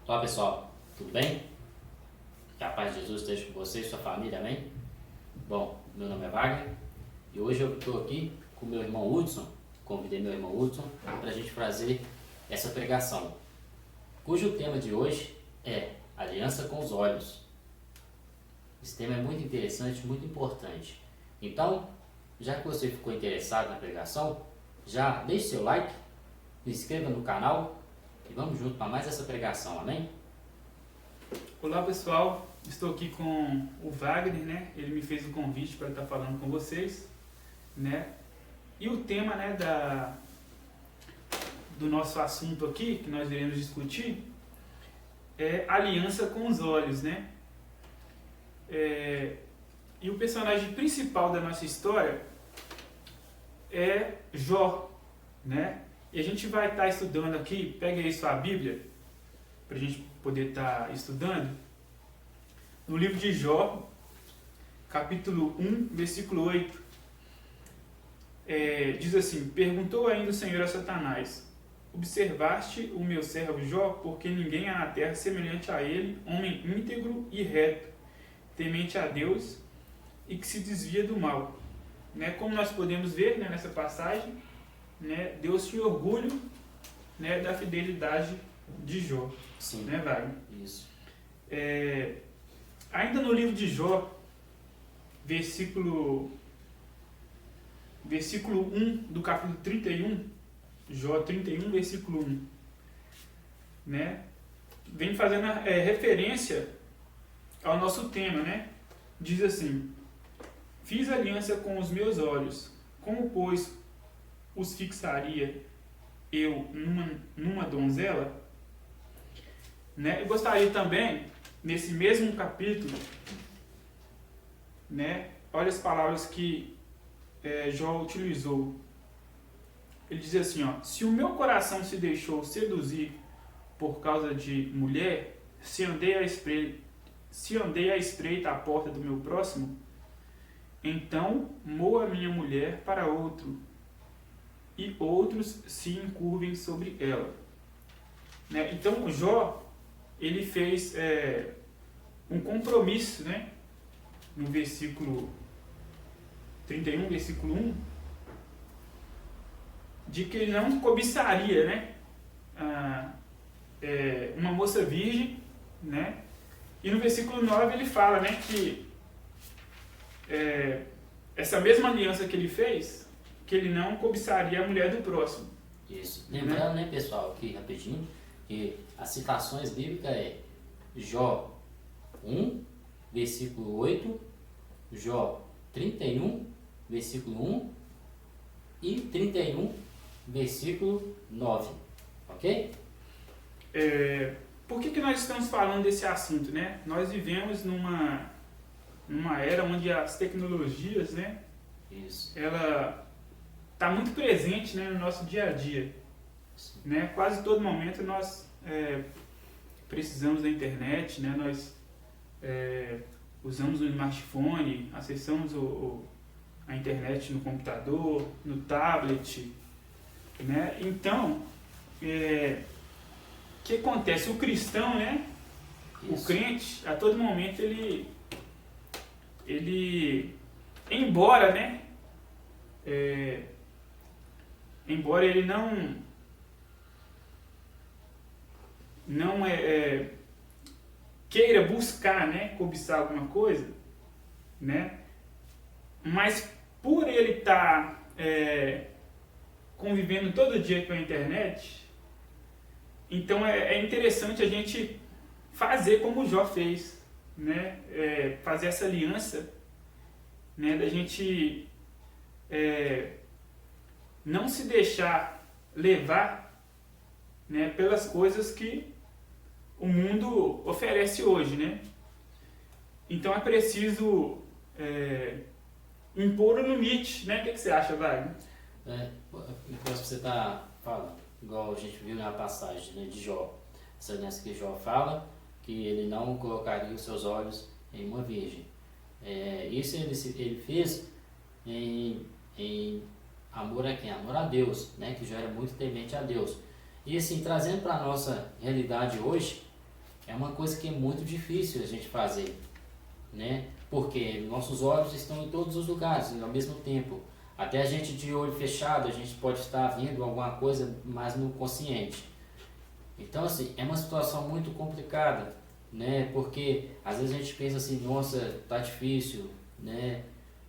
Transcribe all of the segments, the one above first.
Olá pessoal, tudo bem? Que a paz de Jesus esteja com você e sua família, amém? Bom, meu nome é Wagner e hoje eu estou aqui com meu irmão Hudson, convidei meu irmão Hudson para a gente fazer essa pregação, cujo tema de hoje é Aliança com os Olhos. Esse tema é muito interessante, muito importante. Então, já que você ficou interessado na pregação, já deixe seu like, se inscreva no canal e vamos junto para mais essa pregação, amém? Olá pessoal, estou aqui com o Wagner, né? Ele me fez o convite para estar falando com vocês, né? E o tema, né, do nosso assunto aqui, que nós iremos discutir, é aliança com os olhos, né? E o personagem principal da nossa história é Jó, né? E a gente vai estar estudando aqui, pega aí sua Bíblia, para a gente poder estar estudando, no livro de Jó, capítulo 1, versículo 8, diz assim: Perguntou ainda o Senhor a Satanás: Observaste o meu servo Jó, porque ninguém há na terra semelhante a ele, homem íntegro e reto, temente a Deus e que se desvia do mal. Né? Como nós podemos ver, né, nessa passagem, né, Deus tinha orgulho, né, da fidelidade de Jó. Sim. Né, Wagner? Isso. Ainda no livro de Jó, versículo 1 do capítulo 31, Jó 31, versículo 1, né, vem fazendo referência ao nosso tema, né? Diz assim: Fiz aliança com os meus olhos, como pois os fixaria eu numa donzela? Né? Eu gostaria também, nesse mesmo capítulo, né, olha as palavras que Jó utilizou. Ele diz assim, ó: Se o meu coração se deixou seduzir por causa de mulher, se andei à estreita à porta do meu próximo, então moa minha mulher para outro, e outros se encurvem sobre ela. Né? Então Jó, ele fez um compromisso, né, no versículo 31, versículo 1, de que ele não cobiçaria, né, uma moça virgem, né? E no versículo 9 ele fala, né, que essa mesma aliança que ele fez, que ele não cobiçaria a mulher do próximo. Isso. Lembrando, né, pessoal, aqui rapidinho, que as citações bíblicas é Jó 1, versículo 8, Jó 31, versículo 1 e 31, versículo 9. Ok? Por que nós estamos falando desse assunto, né? Nós vivemos numa era onde as tecnologias, né, Isso. ela está muito presente, né, no nosso dia a dia. Né? Quase todo momento nós precisamos da internet, né? Nós usamos o smartphone, acessamos a internet no computador, no tablet, né? Então, o que acontece? O cristão, né? Isso. O crente, a todo momento ele embora, né, embora ele não queira buscar, né, cobiçar alguma coisa, né, mas por ele estar convivendo todo dia com a internet, então é interessante a gente fazer como o Jó fez, né, fazer essa aliança, né, da gente não se deixar levar, né, pelas coisas que o mundo oferece hoje, né? Então é preciso impor o limite, né? O que você acha, Wagner? Enquanto você está falando, igual a gente viu na passagem, né, de Jó, essa aliança que Jó fala, que ele não colocaria os seus olhos em uma virgem. Isso ele fez em amor a quem? Amor a Deus, né? Que já era muito temente a Deus. E assim, trazendo para a nossa realidade hoje, é uma coisa que é muito difícil a gente fazer, né? Porque nossos olhos estão em todos os lugares ao mesmo tempo. Até a gente de olho fechado, a gente pode estar vendo alguma coisa, mas no consciente. Então, assim, é uma situação muito complicada, né? Porque às vezes a gente pensa assim, nossa, tá difícil, né?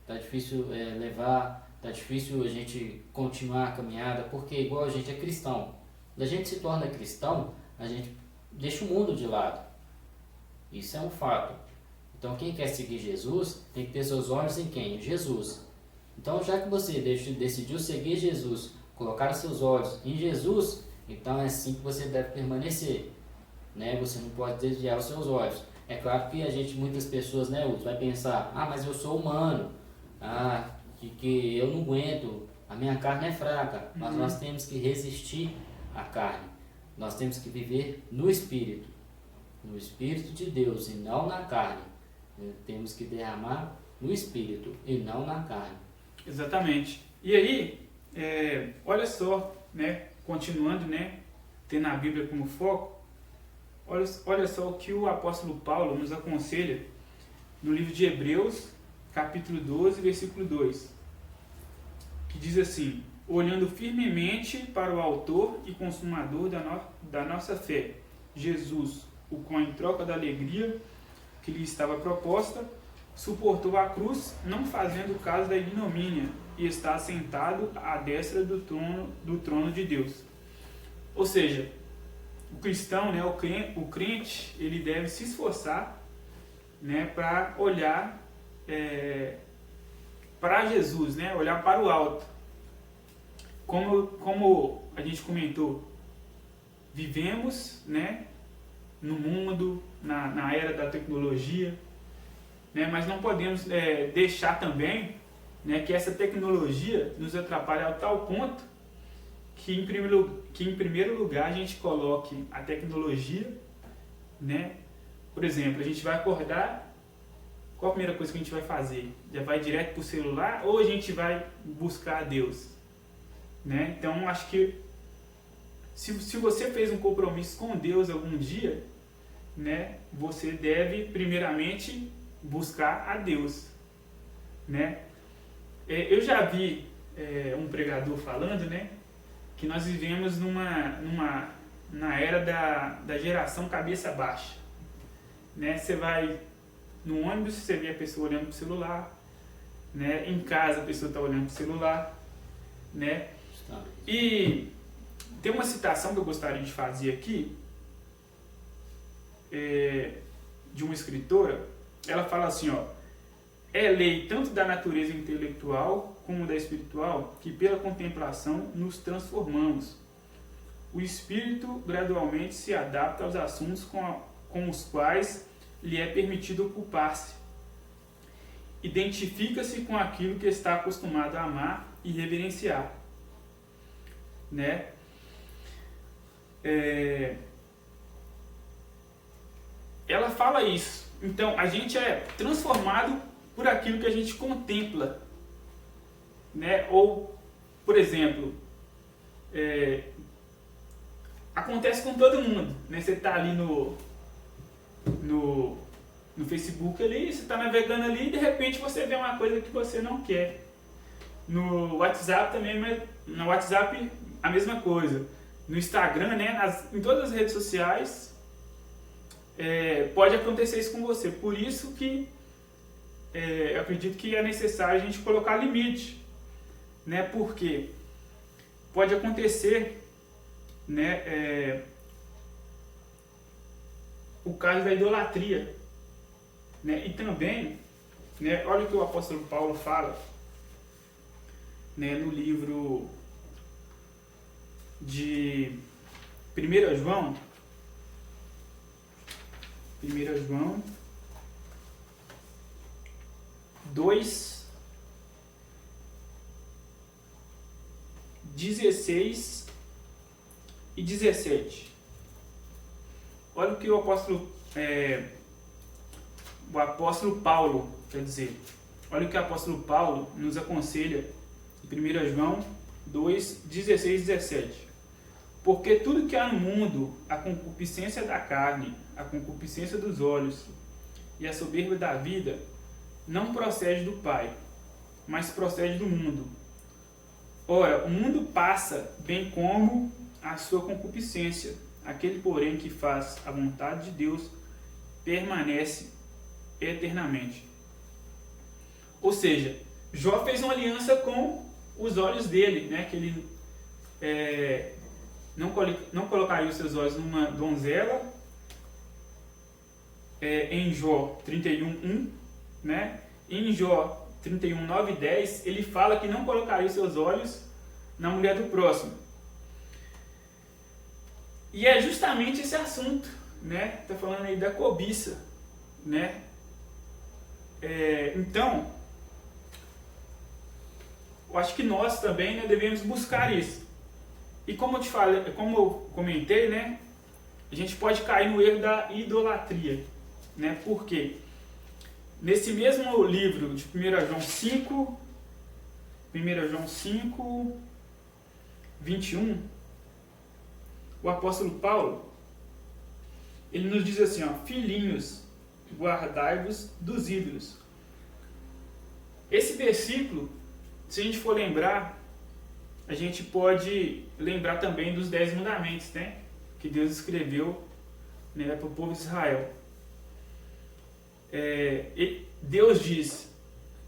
Tá difícil levar, tá difícil a gente continuar a caminhada, porque igual a gente é cristão. Quando a gente se torna cristão, a gente deixa o mundo de lado. Isso é um fato. Então, quem quer seguir Jesus tem que ter seus olhos em quem? Em Jesus. Então, já que você decidiu seguir Jesus, colocar os seus olhos em Jesus, então é assim que você deve permanecer, né? Você não pode desviar os seus olhos. É claro que muitas pessoas, né, vai pensar, mas eu sou humano, que eu não aguento, a minha carne é fraca, mas nós temos que resistir à carne. Nós temos que viver no Espírito de Deus e não na carne. Temos que derramar no Espírito e não na carne. Exatamente. E aí, olha só, né, continuando, né, tendo a Bíblia como foco, olha só o que o apóstolo Paulo nos aconselha no livro de Hebreus, capítulo 12, versículo 2, que diz assim: olhando firmemente para o autor e consumador da nossa fé, Jesus, o qual em troca da alegria que lhe estava proposta, suportou a cruz, não fazendo caso da ignomínia, e está sentado à destra do trono de Deus. Ou seja, o cristão, né, o crente, ele deve se esforçar, né, para olhar para Jesus, né, olhar para o alto. Como a gente comentou, vivemos, né, no mundo, na era da tecnologia, né, mas não podemos deixar também, né, que essa tecnologia nos atrapalhe a tal ponto que em primeiro lugar a gente coloque a tecnologia, né? Por exemplo, a gente vai acordar, qual a primeira coisa que a gente vai fazer? Já vai direto para o celular ou a gente vai buscar a Deus? Né? Então, acho que se você fez um compromisso com Deus algum dia, né, você deve primeiramente buscar a Deus, né? Eu já vi um pregador falando, né, que nós vivemos na era da geração cabeça baixa, né? Você vai no ônibus, você vê a pessoa olhando para o celular, né? Em casa a pessoa está olhando para o celular, né? E tem uma citação que eu gostaria de fazer aqui, de uma escritora. Ela fala assim, é lei tanto da natureza intelectual como da espiritual que pela contemplação nos transformamos. O espírito gradualmente se adapta aos assuntos com os quais lhe é permitido ocupar-se. Identifica-se com aquilo que está acostumado a amar e reverenciar, né? Ela fala isso. Então, a gente é transformado por aquilo que a gente contempla, né? Ou, por exemplo, acontece com todo mundo, né? Você está ali no Facebook ali, você está navegando ali e de repente você vê uma coisa que você não quer. No WhatsApp também, no WhatsApp a mesma coisa. No Instagram, né? Em todas as redes sociais, pode acontecer isso com você. Por isso que eu acredito que é necessário a gente colocar limite, né? Porque pode acontecer, né, o caso da idolatria, né? E também, né, olha o que o apóstolo Paulo fala, né, no livro de 1 João 2, 16 e 17. Olha o que o apóstolo Paulo, quer dizer, olha o que o apóstolo Paulo nos aconselha em 1 João 2, 16 e 17. Porque tudo que há no mundo, a concupiscência da carne, a concupiscência dos olhos e a soberba da vida, não procede do Pai, mas procede do mundo. Ora, o mundo passa, bem como a sua concupiscência. Aquele, porém, que faz a vontade de Deus permanece eternamente. Ou seja, Jó fez uma aliança com os olhos dele, né? Que ele não colocaria os seus olhos numa donzela, em Jó 31:1, né? Em Jó 31, 9 e 10, ele fala que não colocaria os seus olhos na mulher do próximo. E é justamente esse assunto, né? Está falando aí da cobiça, né? Então, eu acho que nós também, né, devemos buscar isso. E como eu te falei, como eu comentei, né? A gente pode cair no erro da idolatria, né? Por quê? Nesse mesmo livro de 1 João 5, 21, o apóstolo Paulo, ele nos diz assim, ó, filhinhos, guardai-vos dos ídolos. Esse versículo, se a gente for lembrar, a gente pode lembrar também dos 10 mandamentos, né? Que Deus escreveu, né, para o povo de Israel. Deus diz,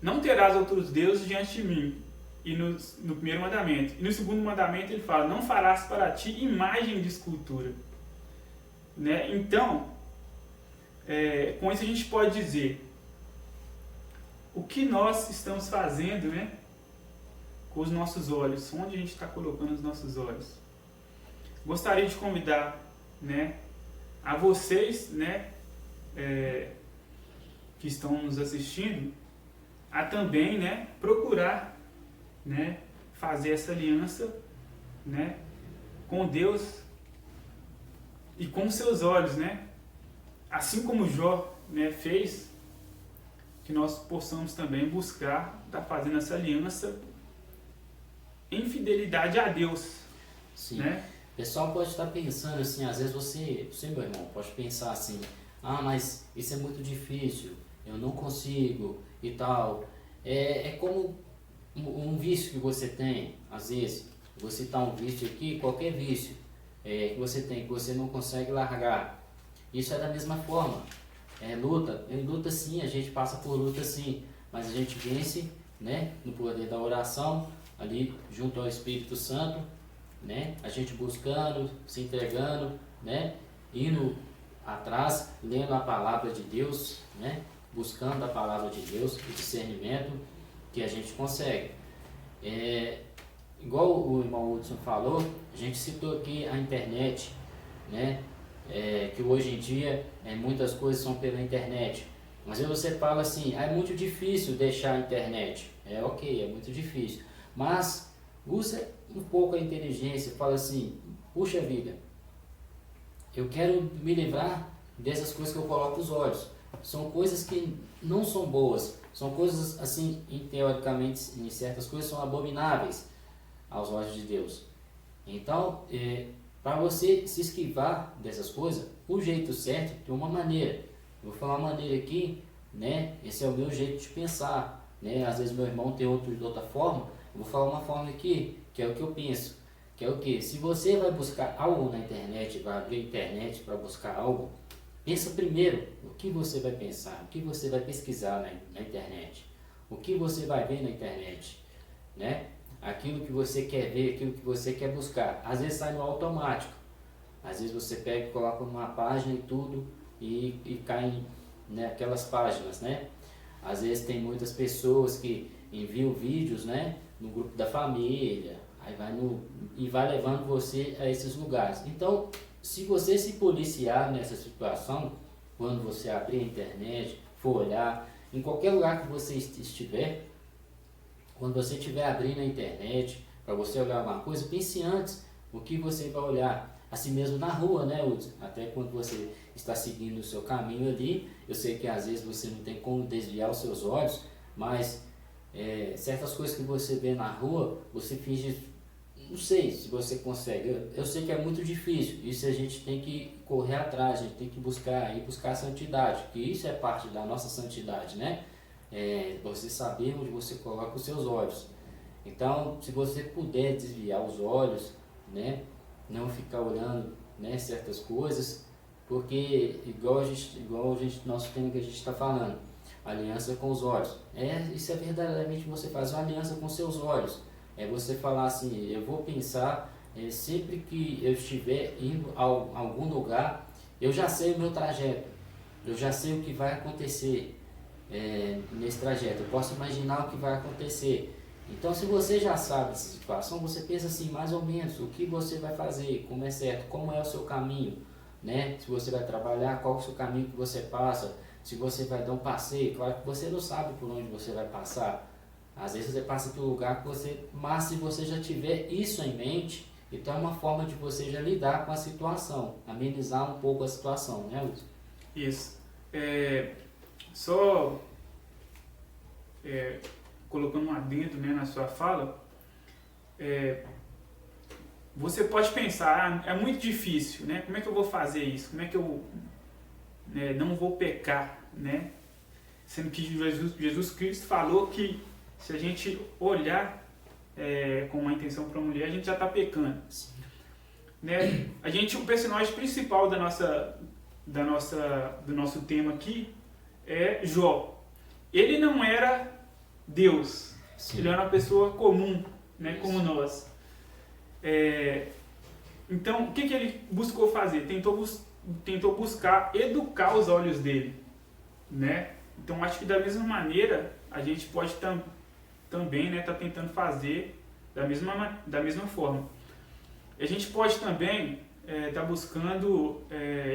não terás outros deuses diante de mim, e no primeiro mandamento. E no segundo mandamento ele fala, não farás para ti imagem de escultura. Né? Então, com isso a gente pode dizer, o que nós estamos fazendo, né, com os nossos olhos, onde a gente está colocando os nossos olhos. Gostaria de convidar, né, a vocês, né, que estão nos assistindo, a também, né, procurar, né, fazer essa aliança, né, com Deus e com seus olhos, né, assim como Jó, né, fez, que nós possamos também buscar estar fazendo essa aliança em fidelidade a Deus. Sim. Né? O pessoal pode estar pensando assim, às vezes você, meu irmão, pode pensar assim, mas isso é muito difícil, eu não consigo e tal. É como um vício que você tem, às vezes, vou citar um vício aqui, qualquer vício que você tem, que você não consegue largar. Isso é da mesma forma. Luta sim, a gente passa por luta sim, mas a gente vence, né, no poder da oração, ali junto ao Espírito Santo, né, a gente buscando, se entregando, né, indo atrás, lendo a palavra de Deus, né, buscando a palavra de Deus, o discernimento que a gente consegue. Igual o irmão Hudson falou, a gente citou aqui a internet, né, que hoje em dia muitas coisas são pela internet. Mas aí você fala assim, é muito difícil deixar a internet. Ok, é muito difícil. Mas usa um pouco a inteligência, fala assim, puxa vida, eu quero me livrar dessas coisas que eu coloco os olhos. São coisas que não são boas, são coisas assim, teoricamente, em certas coisas são abomináveis aos olhos de Deus. Então, para você se esquivar dessas coisas, o jeito certo tem uma maneira. Eu vou falar uma maneira aqui, né? Esse é o meu jeito de pensar, né? Às vezes meu irmão tem de outra forma. Eu vou falar uma forma aqui, que é o que eu penso. Que é o que? Se você vai buscar algo na internet, vai abrir a internet para buscar algo, pensa primeiro o que você vai pensar, o que você vai pesquisar na internet, o que você vai ver na internet, né? Aquilo que você quer ver, aquilo que você quer buscar. Às vezes sai no automático. Às vezes você pega e coloca numa página e tudo e cai naquelas páginas, né? Às vezes tem muitas pessoas que enviam vídeos, né, no grupo da família, aí vai levando você a esses lugares. Então, se você se policiar nessa situação, quando você abrir a internet, for olhar, em qualquer lugar que você estiver, quando você estiver abrindo a internet, para você olhar uma coisa, pense antes o que você vai olhar. Assim mesmo na rua, né, Hudson? Até quando você está seguindo o seu caminho ali, eu sei que às vezes você não tem como desviar os seus olhos, mas certas coisas que você vê na rua, você finge não sei se você consegue, eu sei que é muito difícil, isso a gente tem que correr atrás, a gente tem que buscar, a santidade, que isso é parte da nossa santidade, né? Você saber onde você coloca os seus olhos. Então, se você puder desviar os olhos, né? Não ficar olhando, né, certas coisas, porque igual a gente, nosso tema que a gente está falando, aliança com os olhos. Isso é verdadeiramente você fazer uma aliança com seus olhos. É você falar assim, eu vou pensar, sempre que eu estiver indo a algum lugar, eu já sei o meu trajeto, eu já sei o que vai acontecer nesse trajeto, eu posso imaginar o que vai acontecer. Então, se você já sabe dessa situação, você pensa assim, mais ou menos, o que você vai fazer, como é certo, como é o seu caminho, né? Se você vai trabalhar, qual é o seu caminho que você passa, se você vai dar um passeio, claro que você não sabe por onde você vai passar. Às vezes você passa por um lugar que mas se você já tiver isso em mente, então é uma forma de você já lidar com a situação, amenizar um pouco a situação, né, Wilson? Isso. Só colocando um adendo, né, na sua fala, você pode pensar, é muito difícil, né? Como é que eu vou fazer isso? Como é que eu não vou pecar, né? Sendo que Jesus Cristo falou que se a gente olhar com uma intenção para a mulher, a gente já está pecando. Né? O personagem principal do nosso tema aqui é Jó. Ele não era Deus. Sim. Ele era uma pessoa comum, né, como nós. Então, o que ele buscou fazer? Tentou buscar educar os olhos dele, né? Então, acho que da mesma maneira a gente pode também, né, tá tentando fazer da mesma forma. A gente pode também tá buscando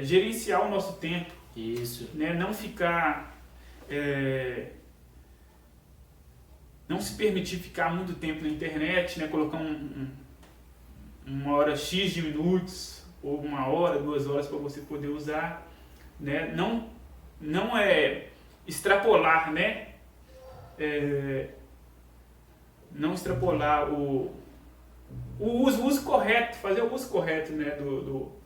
gerenciar o nosso tempo. Isso. Né? Não ficar não se permitir ficar muito tempo na internet, né? Colocar uma hora X de minutos, ou 1 hora, 2 horas para você poder usar, né? Não extrapolar, né? Não extrapolar o uso correto, fazer o uso correto, né?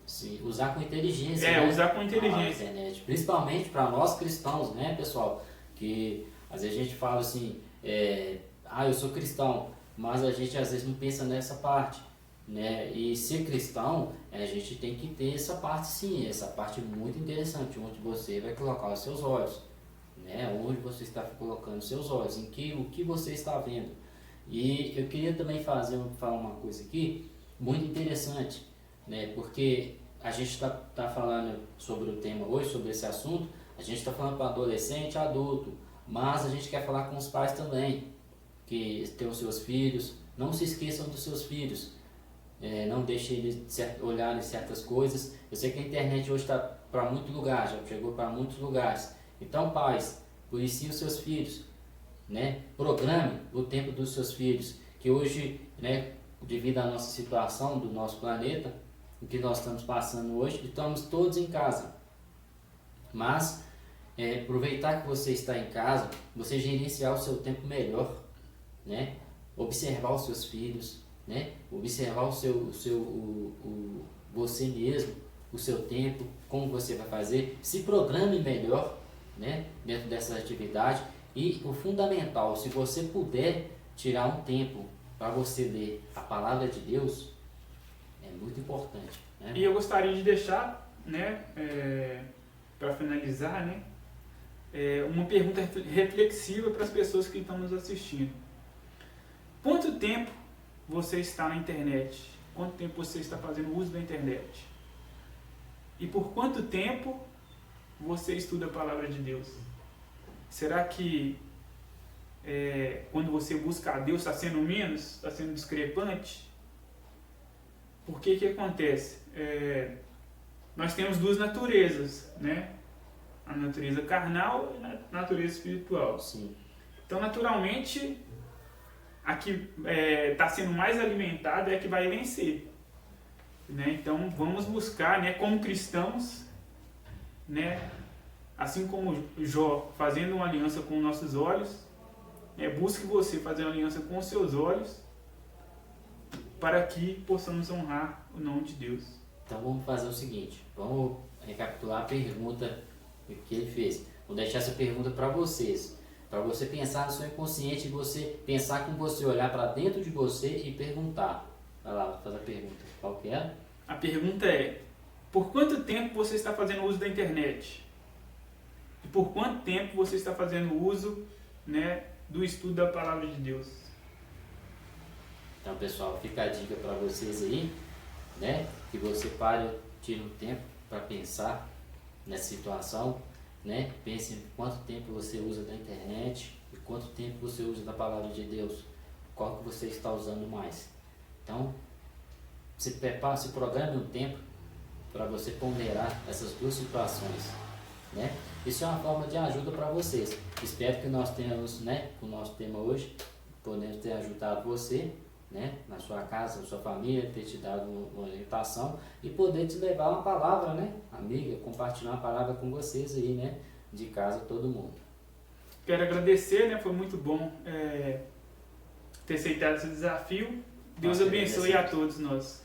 Sim, usar com inteligência. Né? Usar com inteligência. A internet, principalmente para nós cristãos, né, pessoal? Que às vezes a gente fala assim, eu sou cristão, mas a gente às vezes não pensa nessa parte, né? E ser cristão, a gente tem que ter essa parte sim, essa parte muito interessante, onde você vai colocar os seus olhos, né? Onde você está colocando os seus olhos, o que você está vendo. E eu queria também falar uma coisa aqui, muito interessante, né? Porque a gente está falando sobre o tema hoje, sobre esse assunto, a gente está falando para adolescente, adulto, mas a gente quer falar com os pais também, que têm os seus filhos. Não se esqueçam dos seus filhos, não deixem eles olharem certas coisas. Eu sei que a internet hoje está para muito lugar, já chegou para muitos lugares. Então, pais, policiem os seus filhos, né? Programe o tempo dos seus filhos, que hoje, né, devido à nossa situação do nosso planeta, o que nós estamos passando hoje, estamos todos em casa. Mas aproveitar que você está em casa, você gerenciar o seu tempo melhor, né? Observar os seus filhos, né? Observar você mesmo, o seu tempo, como você vai fazer, se programe melhor, né? Dentro dessa atividade. E o fundamental, se você puder tirar um tempo para você ler a palavra de Deus, é muito importante, né? E eu gostaria de deixar, né, para finalizar, né, uma pergunta reflexiva para as pessoas que estão nos assistindo. Quanto tempo você está na internet? Quanto tempo você está fazendo uso da internet? E por quanto tempo você estuda a palavra de Deus? Será que quando você busca a Deus está sendo menos? Está sendo discrepante? Por que acontece? Nós temos 2 naturezas, né? A natureza carnal e a natureza espiritual. Sim. Então, naturalmente, a que está sendo mais alimentada é a que vai vencer. Né? Então, vamos buscar, né, como cristãos, né, assim como Jó, fazendo uma aliança com nossos olhos, busque você fazer uma aliança com os seus olhos, para que possamos honrar o nome de Deus. Então vamos fazer o seguinte, vamos recapitular a pergunta que ele fez. Vou deixar essa pergunta para vocês, para você pensar no seu inconsciente e você pensar com você, olhar para dentro de você e perguntar. Vai lá, vou fazer a pergunta. Qual que é? A pergunta é: por quanto tempo você está fazendo uso da internet? E por quanto tempo você está fazendo uso, né, do estudo da Palavra de Deus? Então, pessoal, fica a dica para vocês aí, né? Que você pare, tire um tempo para pensar nessa situação, né? Pense em quanto tempo você usa da internet e quanto tempo você usa da Palavra de Deus. Qual que você está usando mais? Então, se prepare, se programe um tempo para você ponderar essas duas situações, né? Isso é uma forma de ajuda para vocês. Espero que nós tenhamos, né, com o nosso tema hoje, podemos ter ajudado você, né, na sua casa, na sua família, ter te dado uma orientação e poder te levar uma palavra, né, amiga, compartilhar uma palavra com vocês aí, né, de casa, todo mundo. Quero agradecer, né, foi muito bom ter aceitado esse desafio. Deus abençoe a todos nós.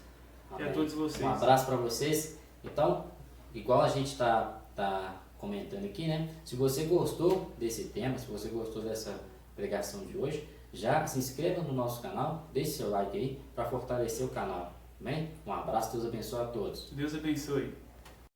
Amém. E a todos vocês. Um abraço para vocês. Então, igual a gente está comentando aqui, né? Se você gostou desse tema, se você gostou dessa pregação de hoje, já se inscreva no nosso canal, deixe seu like aí para fortalecer o canal. Amém? Um abraço, Deus abençoe a todos. Deus abençoe.